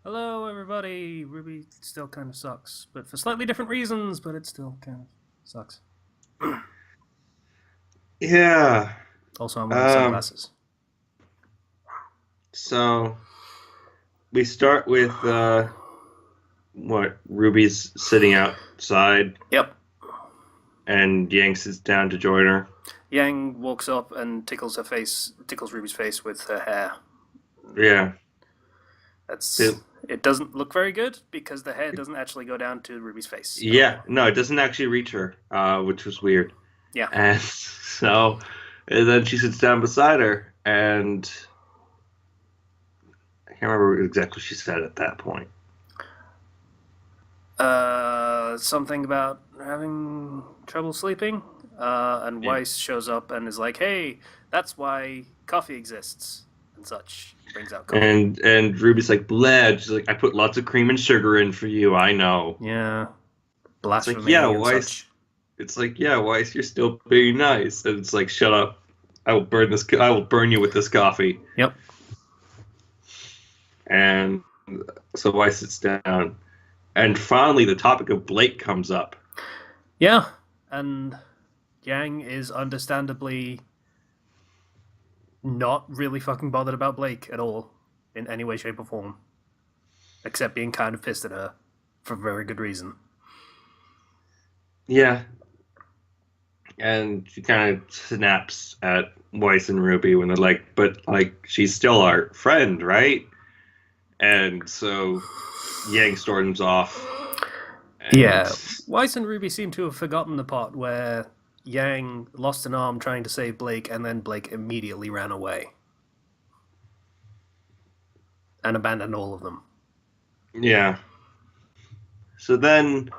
Hello, everybody. Ruby still kind of sucks, but for slightly different reasons, but it still kind of sucks. Yeah. Also, I'm wearing Um, sunglasses. so we start with what Ruby's sitting outside Yep. and Yang sits down to join her. Yang walks up and tickles Ruby's face with her hair. Yeah. That's. It- It doesn't look very good because the hair doesn't actually go down to Ruby's face at yeah, all. no, it doesn't actually reach her, which was weird. Yeah. And and then she sits down beside her, and I can't remember exactly what she said at that point. Something about having trouble sleeping. And Yeah. Weiss shows up and is like, "Hey, that's why coffee exists," and such. Brings out coffee. And Ruby's like, bled. She's like, I put lots of cream and sugar in for you. I know. Yeah, It's like, yeah, blasphemy and why? such. It's like, yeah, Weiss, you're still being nice. And it's like, shut up. I will burn this. I will burn you with this coffee. Yep. And so Weiss sits down, and finally, the topic of Blake comes up. Yeah, and Yang is understandably not really fucking bothered about Blake at all in any way, shape, or form, except being kind of pissed at her for very good reason. Yeah, and she kind of snaps at Weiss and Ruby when they're like, but like, she's still our friend, right? And so Yang storms off, and Yeah, Weiss and Ruby seem to have forgotten the part where Yang lost an arm trying to save Blake, and then Blake immediately ran away and abandoned all of them. yeah. So then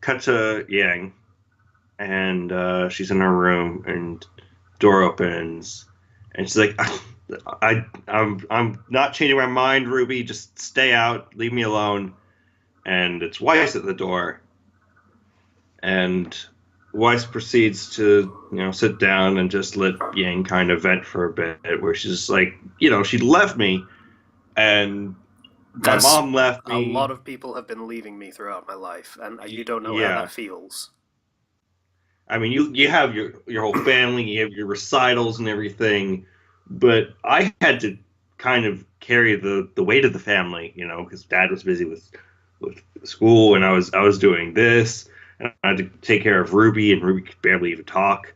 cut to Yang, and she's in her room, and door opens, and she's like, I'm not changing my mind, Ruby. Just stay out, leave me alone." And it's Weiss at the door, and Weiss proceeds to sit down and just let Yang kind of vent for a bit, where she's just like, she left me, and my That's mom left a lot me. of people have been leaving me throughout my life, and you don't know how that Yeah, feels. I mean, you have your whole family, you have your recitals and everything, but I had to kind of carry the weight of the family, because Dad was busy with school, and I was doing this, and I had to take care of Ruby, and Ruby could barely even talk,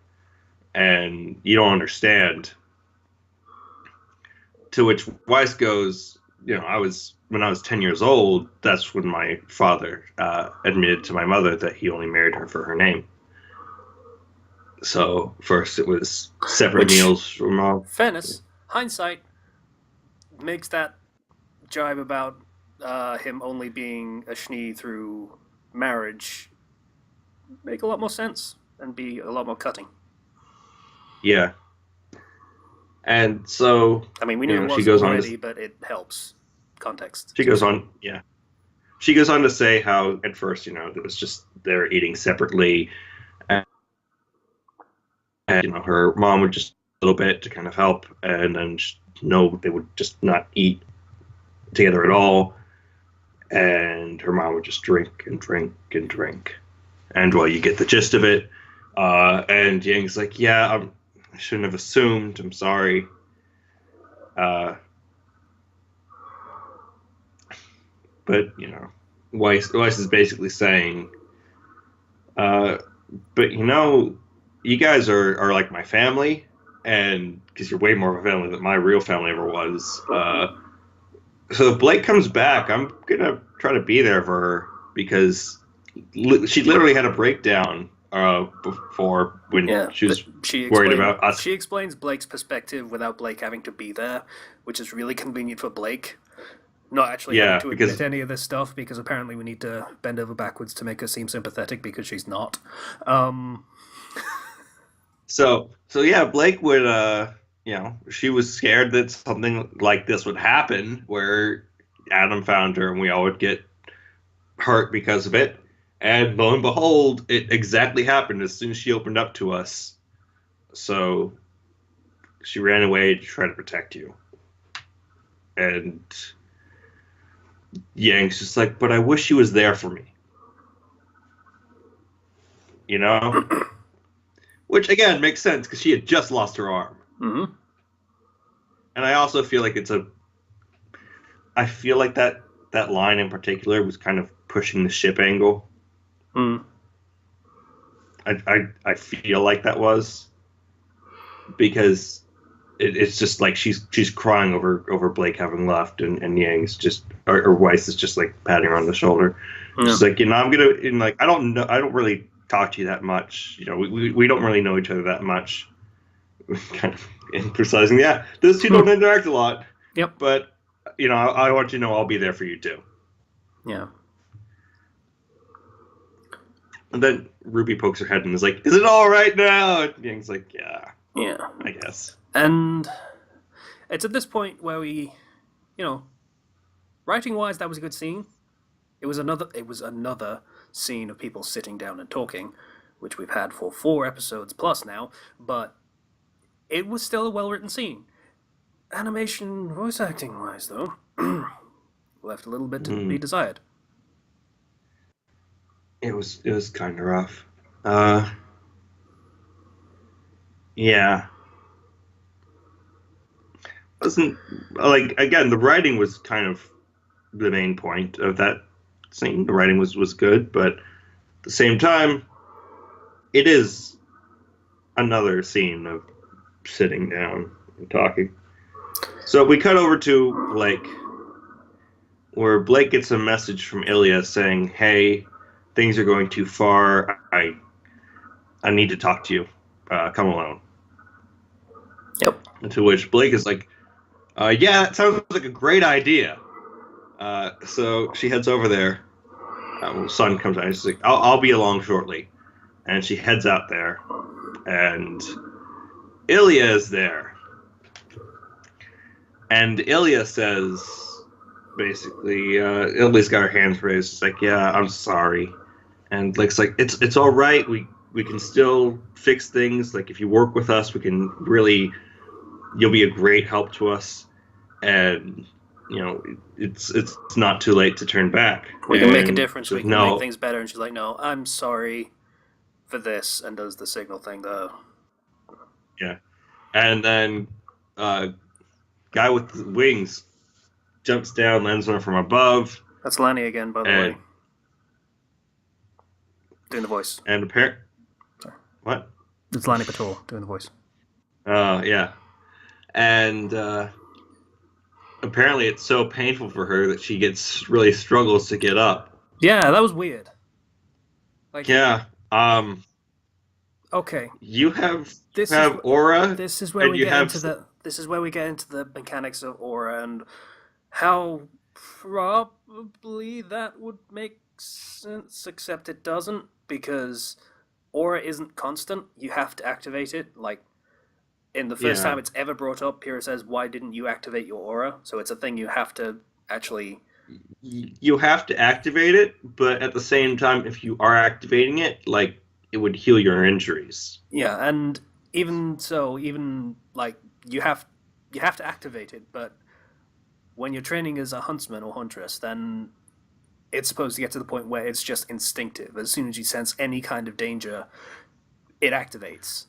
and you don't understand. To which Weiss goes, I was when I was 10 years old. That's when my father admitted to my mother that he only married her for her name. So first it was separate Which, meals for mom. fairness, hindsight makes that jibe about him only being a schnee through marriage make a lot more sense and be a lot more cutting. Yeah, and so I mean, we knew it she was goes on to already, but it helps context she to goes say. on yeah she goes on to say how at first it was just they're eating separately, and, her mom would just a little bit to kind of help, and then no, they would just not eat together at all, and her mom would just drink and drink and drink, and well, you get the gist of it. And Yang's like, yeah, I shouldn't have assumed. I'm sorry. Uh, but Weiss is basically saying, uh, but you guys are like my family, and because you're way more of a family than my real family ever was. So if Blake comes back, I'm gonna try to be there for her because she literally had a breakdown before when Yeah, she but was worried about us. she explains Blake's perspective without Blake having to be there, which is really convenient for Blake. Not actually having Yeah, to admit because any of this stuff because apparently we need to bend over backwards to make her seem sympathetic because she's not. Um, so yeah, Blake would she was scared that something like this would happen where Adam found her and we all would get hurt because of it. And lo and behold, it exactly happened as soon as she opened up to us. So she ran away to try to protect you. And Yang's just like, but I wish he was there for me. You know? Which, again, makes sense because she had just lost her arm. Mm-hmm. And I also feel like I feel like that line in particular was kind of pushing the ship angle. Mm. I feel like that was. Because it's just like she's crying over Blake having left, and Yang's just or Weiss is just like patting her on the shoulder. Yeah. She's like, I'm gonna, and like I don't really talk to you that much. We don't really know each other that much. Kind of emphasizing, those two don't interact a lot. Yep. But I want you to know I'll be there for you too. Yeah. And then Ruby pokes her head and is like, "Is it all right now?" And Yang's like, "Yeah, I guess." And it's at this point where we, writing-wise, that was a good scene. It was another scene of people sitting down and talking, which we've had for 4 episodes plus now, but it was still a well-written scene. Animation, voice acting-wise, though, left a little bit to be desired. It was kind of rough. Yeah. Wasn't like, again, the writing was kind of the main point of that scene. The writing was good, but at the same time, it is another scene of sitting down and talking. So we cut over to Blake, where Blake gets a message from Ilya saying, "Hey, things are going too far. I need to talk to you. Come alone." Yep. To which Blake is like, "Yeah, that sounds like a great idea." So she heads over there. Sun comes out. And she's like, "I'll be along shortly," and she heads out there, and Ilya is there, and Ilya says, basically, Ilya's got her hands raised. It's like, "Yeah, I'm sorry," and Blake's like, "It's all right. We can still fix things. Like, if you work with us, we can really. You'll be a great help to us, and it's not too late to turn back. We can make a difference. We can no. make things better." And she's like, "No, I'm sorry for this," and does the signal thing, though. Yeah, and then guy with the wings jumps down, lands on her from above. That's Lanny again, by the way. Doing the voice. And apparently, what? It's Lanny Patrol doing the voice. Yeah. And apparently it's so painful for her that she really struggles to get up. Yeah, that was weird. Like, yeah. Okay. You have aura. This is where we get into the mechanics of aura and how probably that would make sense, except it doesn't, because aura isn't constant. You have to activate it. Like, in the first time it's ever brought up, Pyrrha says, "Why didn't you activate your aura?" So it's a thing you have to actually... You have to activate it, but at the same time, if you are activating it, like, it would heal your injuries. Yeah, and even so, like, you have to activate it, but when you're training as a huntsman or huntress, then it's supposed to get to the point where it's just instinctive. As soon as you sense any kind of danger, it activates.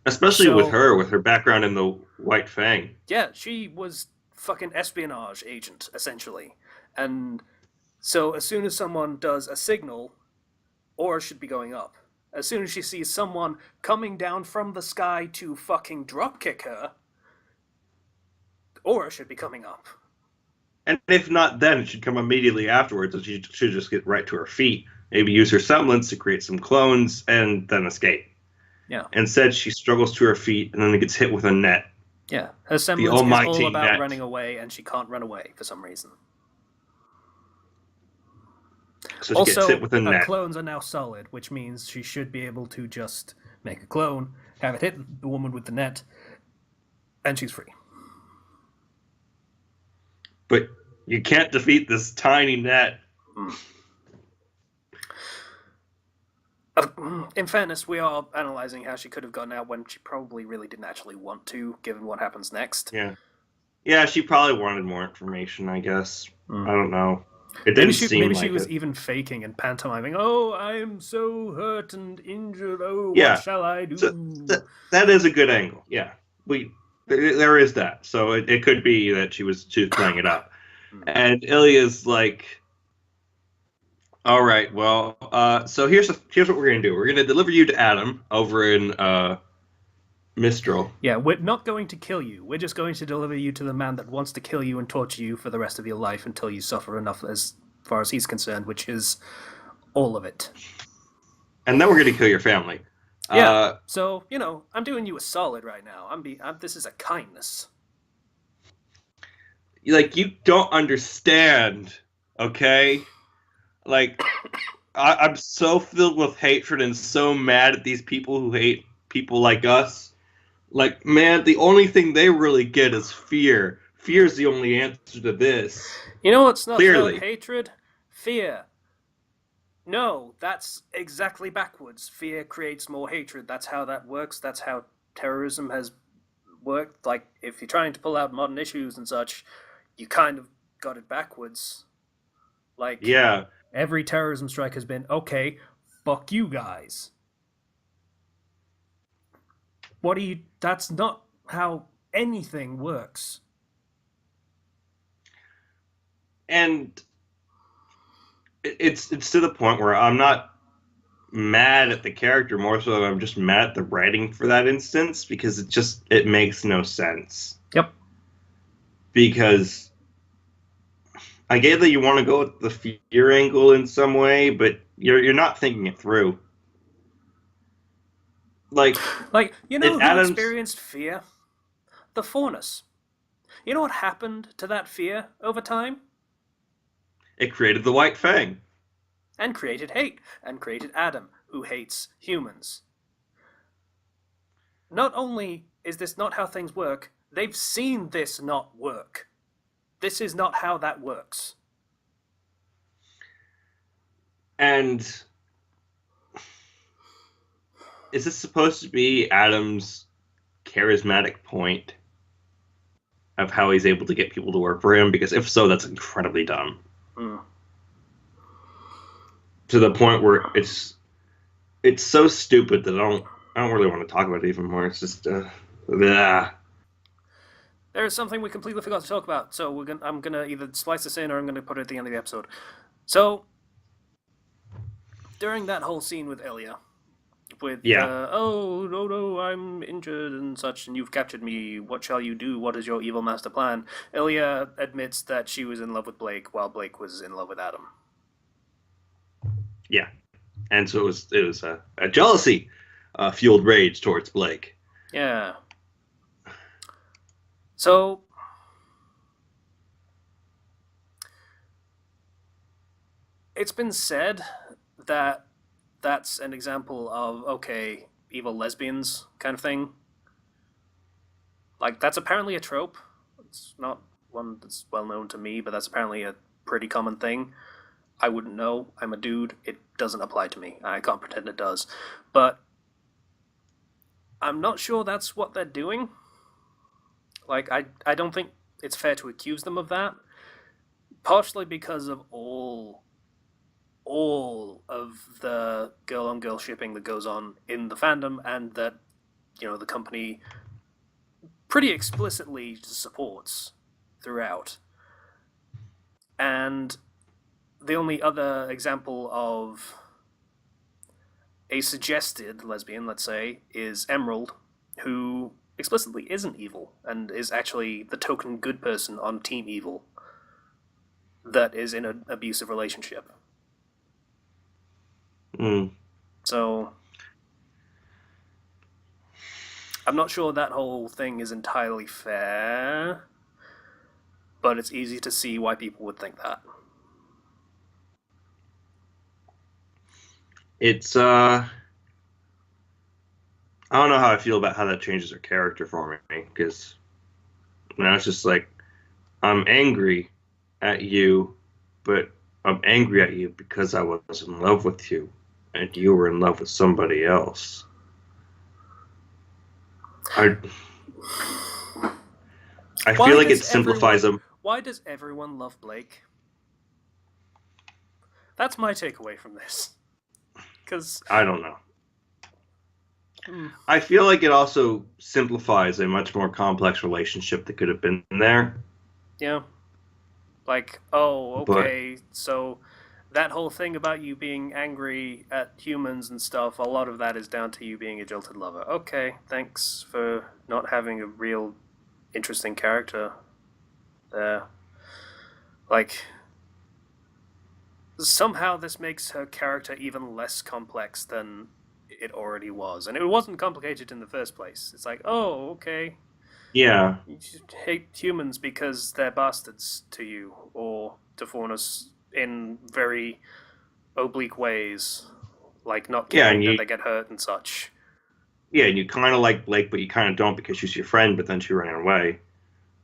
Especially with her background in the White Fang. Yeah, she was fucking espionage agent, essentially. And so as soon as someone does a signal, aura should be going up. As soon as she sees someone coming down from the sky to fucking dropkick her, aura should be coming up. And if not then, it should come immediately afterwards, and she should just get right to her feet. Maybe use her semblance to create some clones, and then escape. Yeah. Instead, she struggles to her feet, and then gets hit with a net. Yeah, her semblance is all about running away, and she can't run away for some reason. So she gets hit with a net. Her clones are now solid, which means she should be able to just make a clone, have it hit the woman with the net, and she's free. But you can't defeat this tiny net. In fairness, we are analyzing how she could have gotten out when she probably really didn't actually want to, given what happens next. Yeah, she probably wanted more information, I guess. I don't know. It Maybe didn't she seem maybe she like was it. even faking and pantomiming. Oh, I'm so hurt and injured. Oh, what Yeah, shall I so do? that is a good angle. Yeah, we there is that. So it could be that she was playing it up. Hmm. And Ilya's like, all right, well, so here's what we're gonna do. We're gonna deliver you to Adam over in Mistral. Yeah, we're not going to kill you. We're just going to deliver you to the man that wants to kill you and torture you for the rest of your life until you suffer enough, as far as he's concerned, which is all of it. And then we're gonna kill your family. Yeah. Uh, So I'm doing you a solid right now. This is a kindness. like you don't understand, okay? Like I'm so filled with hatred and so mad at these people who hate people like us. Like, man, the only thing they really get is fear. Fear is the only answer to this. You know what's not felt Clearly. hatred? Fear. No, that's exactly backwards. Fear creates more hatred. That's how that works. That's how terrorism has worked. Like, if you're trying to pull out modern issues and such, you kind of got it backwards. Like, Yeah. every terrorism strike has been, okay, fuck you guys. What do you. That's not how anything works. And it's to the point where I'm not mad at the character, more so I'm just mad at the writing for that instance because it makes no sense. Yep. Because I get that you want to go with the fear angle in some way, but you're not thinking it through. Like Like, in who Adams, experienced fear? The Faunus. You know what happened to that fear over time? it created the White Fang. And created hate, and created Adam, who hates humans. Not only is this not how things work, they've seen this not work. This is not how that works. And is this supposed to be Adam's charismatic point of how he's able to get people to work for him? Because if so, that's incredibly dumb. Mm. To the point where it's so stupid that I don't really want to talk about it even more. It's just blah. There is something we completely forgot to talk about, so I'm gonna either splice this in or I'm gonna put it at the end of the episode. So, during that whole scene with Elia, with Yeah. oh no, I'm injured and such, and you've captured me. What shall you do? What is your evil master plan? Elia admits that she was in love with Blake, while Blake was in love with Adam. Yeah. And so it was a jealousy fueled rage towards Blake. Yeah. So, it's been said that that's an example of, okay, evil lesbians kind of thing. Like, that's apparently a trope. It's not one that's well known to me, but that's apparently a pretty common thing. I wouldn't know. I'm a dude. It doesn't apply to me. I can't pretend it does. But I'm not sure that's what they're doing. Like, I don't think it's fair to accuse them of that. Partially because of all of the girl on girl shipping that goes on in the fandom, and that the company pretty explicitly supports throughout. And the only other example of a suggested lesbian, let's say, is Emerald, who explicitly isn't evil and is actually the token good person on Team Evil that is in an abusive relationship. Mm. So I'm not sure that whole thing is entirely fair, but it's easy to see why people would think that. It's I don't know how I feel about how that changes her character for me because now it's just like I'm angry at you, but I'm angry at you because I was in love with you and you were in love with somebody else. I Why feel like does it simplifies them. Why does everyone love Blake? That's my takeaway from this. Because I don't know. I feel like it also simplifies a much more complex relationship that could have been there. yeah, like, oh, But okay, so that whole thing about you being angry at humans and stuff, a lot of that is down to you being a jilted lover. Okay, thanks for not having a real interesting character there. Like, somehow this makes her character even less complex than it already was. And it wasn't complicated in the first place. It's like, oh, okay, yeah, you just hate humans because they're bastards to you, or to Faunus in very oblique ways, like not yeah, caring and that you they get hurt and such. yeah, and you kind of like Blake, but you kind of don't because she's your friend. But then she ran away,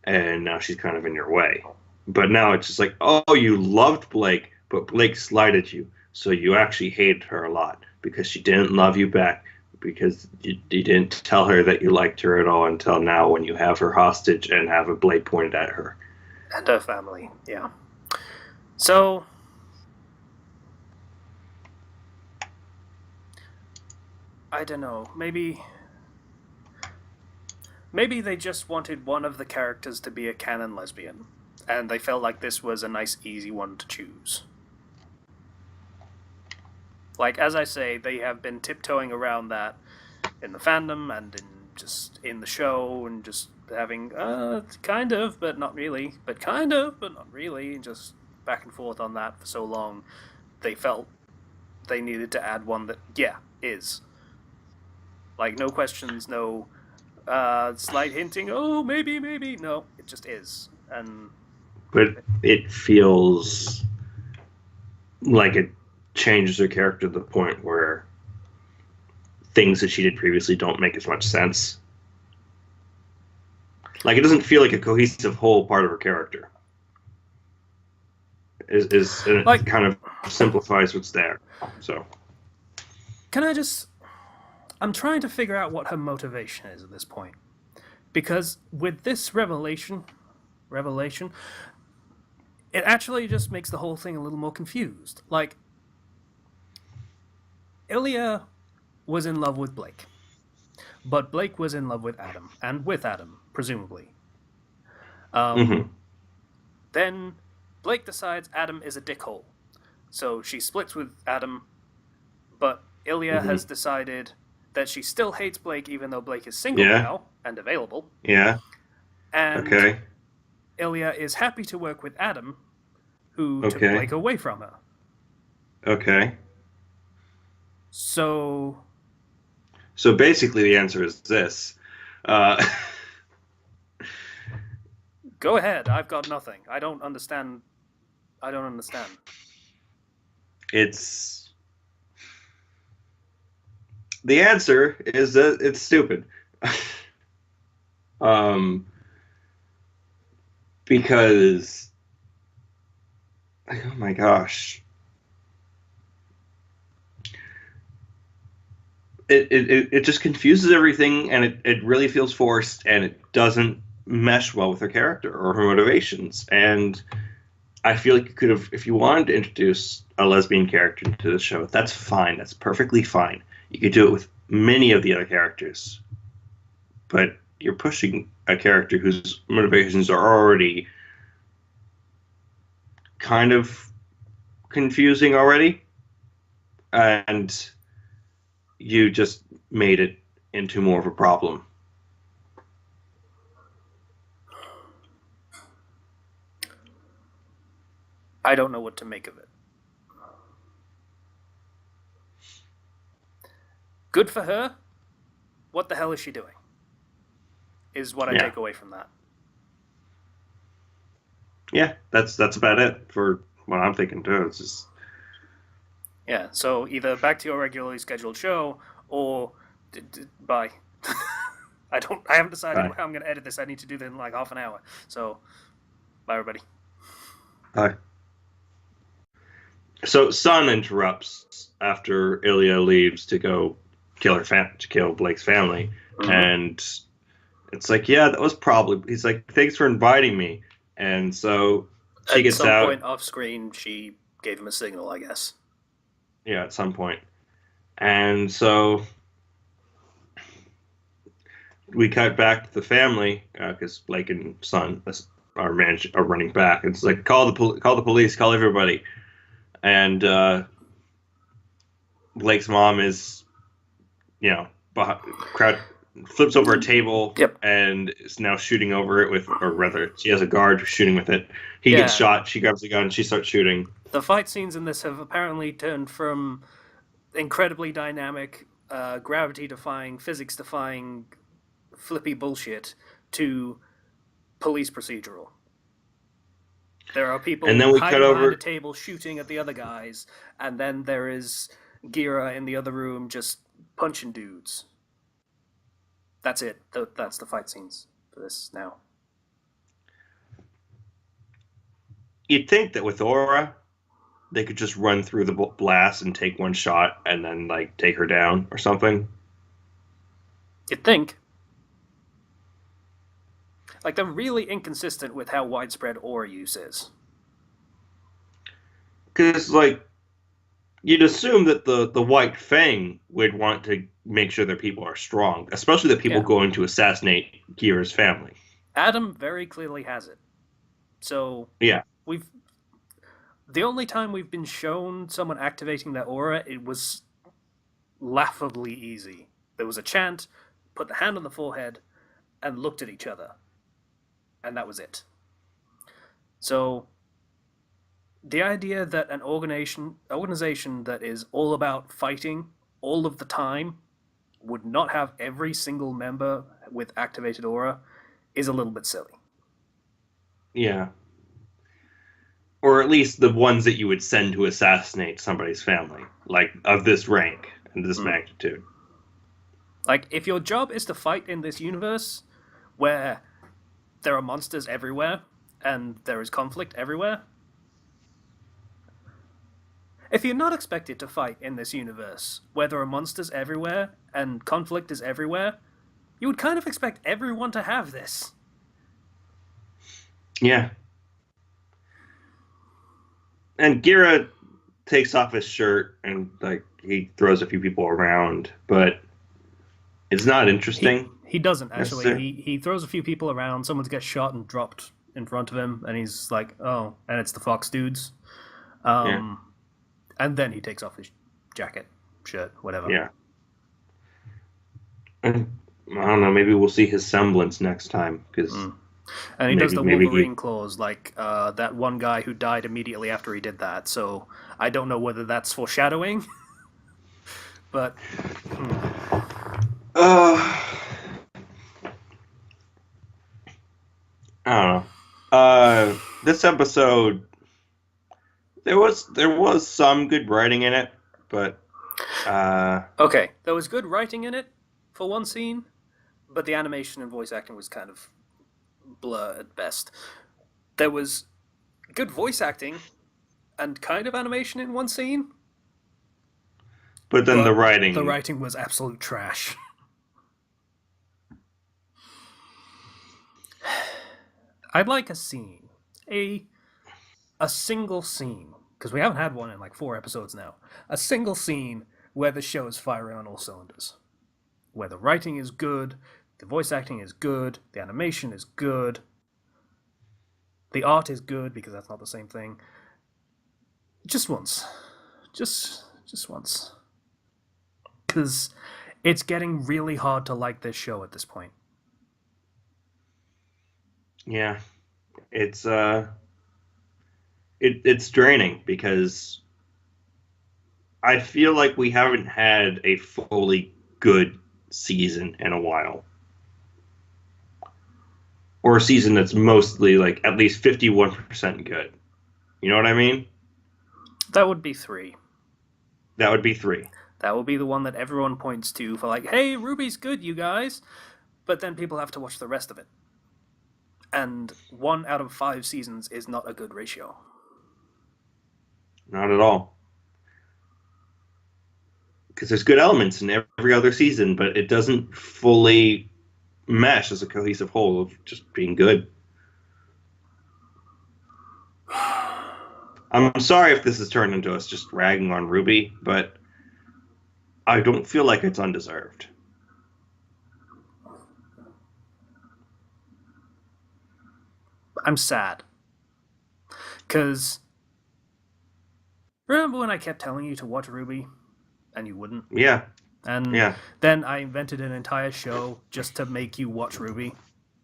and now she's kind of in your way. But now it's just like, oh, you loved Blake, but Blake slighted you, so you actually hated her a lot because she didn't love you back because you didn't tell her that you liked her at all until now when you have her hostage and have a blade pointed at her. And her family, yeah. So, I don't know, maybe they just wanted one of the characters to be a canon lesbian, and they felt like this was a nice, easy one to choose. Like, as I say, they have been tiptoeing around that in the fandom and in the show, and just having, kind of, but not really, but kind of, but not really, and just back and forth on that for so long, they felt they needed to add one that, yeah, is. Like, no questions, no slight hinting, oh, maybe, maybe. No, it just is. And But it feels like it changes her character to the point where things that she did previously don't make as much sense. Like, it doesn't feel like a cohesive whole part of her character. And it like, kind of simplifies what's there. So can I just? I'm trying to figure out what her motivation is at this point, because with this revelation, it actually just makes the whole thing a little more confused. Like, Ilya was in love with Blake, but Blake was in love with Adam, and with Adam, presumably. mhm. Then Blake decides Adam is a dickhole, so she splits with Adam, but Ilya has decided that she still hates Blake even though Blake is single Yeah. now and available. Yeah. And Okay. Ilya is happy to work with Adam, who took Okay. Blake away from her. Okay. So, So basically, the answer is this. go ahead. I've got nothing. I don't understand. It's the answer is that it's stupid. Because oh my gosh, it just confuses everything, and it really feels forced, and it doesn't mesh well with her character or her motivations. And I feel like you could have, if you wanted to introduce a lesbian character into the show, that's fine. That's perfectly fine. You could do it with many of the other characters, but you're pushing a character whose motivations are already kind of confusing already, and you just made it into more of a problem. I don't know what to make of it. Good for her. What the hell is she doing? Is what I take away from that. Yeah, that's about it for what I'm thinking too. It's just yeah. So either back to your regularly scheduled show, or bye. I haven't decided how I'm going to edit this. I need to do that in like half an hour. So, bye everybody. Bye. So Sun interrupts after Ilya leaves to go kill Blake's family, and it's like, yeah, that was probably. He's like, thanks for inviting me, and so she gets out. At some point off screen, she gave him a signal, I guess. Yeah, at some point. And so we cut back to the family because Blake and son are running back. It's like call the police, call everybody. And Blake's mom is, crowd flips over a table Yep. and is now shooting over it or rather, she has a guard shooting with it. He gets shot. She grabs the gun. She starts shooting. The fight scenes in this have apparently turned from incredibly dynamic, gravity-defying, physics-defying, flippy bullshit to police procedural. There are people and then we hiding cut over behind a table shooting at the other guys, and then there is Gira in the other room just punching dudes. That's it. That's the fight scenes for this now. You'd think that with Aura, they could just run through the blast and take one shot and then, like, take her down or something. You'd think. Like, they're really inconsistent with how widespread Aura use is. Because, like, you'd assume that the White Fang would want to make sure that people are strong, especially the people going to assassinate Gira's family. Adam very clearly has it. So, yeah. The only time we've been shown someone activating that aura, it was laughably easy. There was a chant, put the hand on the forehead, and looked at each other. And that was it. So, the idea that an organization that is all about fighting all of the time would not have every single member with activated aura is a little bit silly. Yeah. Or at least the ones that you would send to assassinate somebody's family, like of this rank and this magnitude. Like, if your job is to fight in this universe where there are monsters everywhere and there is conflict everywhere, if you're not expected to fight in this universe where there are monsters everywhere and conflict is everywhere, you would kind of expect everyone to have this. Yeah. And Gira takes off his shirt and, like, he throws a few people around, but it's not interesting. He doesn't, actually. He throws a few people around, someone gets shot and dropped in front of him, and he's like, oh, and it's the Fox dudes. And then he takes off his jacket, shirt, whatever. Yeah. And, I don't know, maybe we'll see his semblance next time, because... And he does the Wolverine claws, like that one guy who died immediately after he did that. So I don't know whether that's foreshadowing, but I don't know. This episode, there was some good writing in it, but okay, there was good writing in it for one scene, but the animation and voice acting was kind of blur at best. There was good voice acting and kind of animation in one scene, but then the writing was absolute trash. I'd like a scene, a single scene, because we haven't had one in like 4 episodes now. A single scene where the show is firing on all cylinders, where the writing is good, the voice acting is good, the animation is good, the art is good, because that's not the same thing. Just once. Just once. Because it's getting really hard to like this show at this point. Yeah. It's it's draining, because I feel like we haven't had a fully good season in a while. Or a season that's mostly, like, at least 51% good. You know what I mean? That would be 3. That would be 3. That would be the one that everyone points to for like, hey, RWBY's good, you guys. But then people have to watch the rest of it. And 1 out of 5 seasons is not a good ratio. Not at all. Because there's good elements in every other season, but it doesn't fully mesh as a cohesive whole of just being good. I'm sorry if this has turned into us just ragging on RWBY, but I don't feel like it's undeserved. I'm sad. Because remember when I kept telling you to watch RWBY and you wouldn't? Yeah, And yeah. then I invented an entire show just to make you watch RWBY.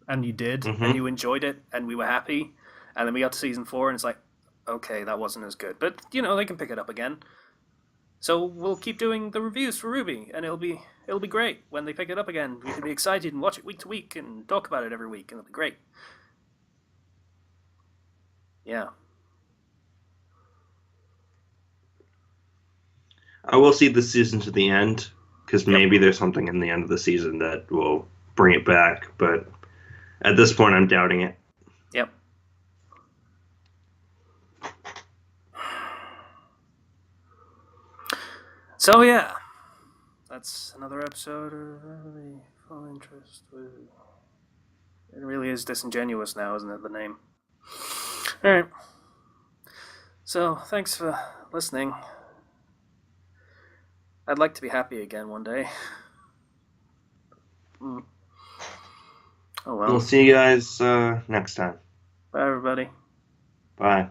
And you did, and Mm-hmm. you enjoyed it, and we were happy. And then we got to season 4, and it's like, okay, that wasn't as good. But, they can pick it up again. So we'll keep doing the reviews for RWBY, and it'll be great when they pick it up again. We can be excited and watch it week to week and talk about it every week, and it'll be great. Yeah. I will see the season to the end because Yep. maybe there's something in the end of the season that will bring it back. But at this point, I'm doubting it. Yep. So yeah, that's another episode of Really Full Interest. It really is disingenuous now, isn't it? The name. All right. So thanks for listening. I'd like to be happy again one day. Oh well. We'll see you guys next time. Bye, everybody. Bye.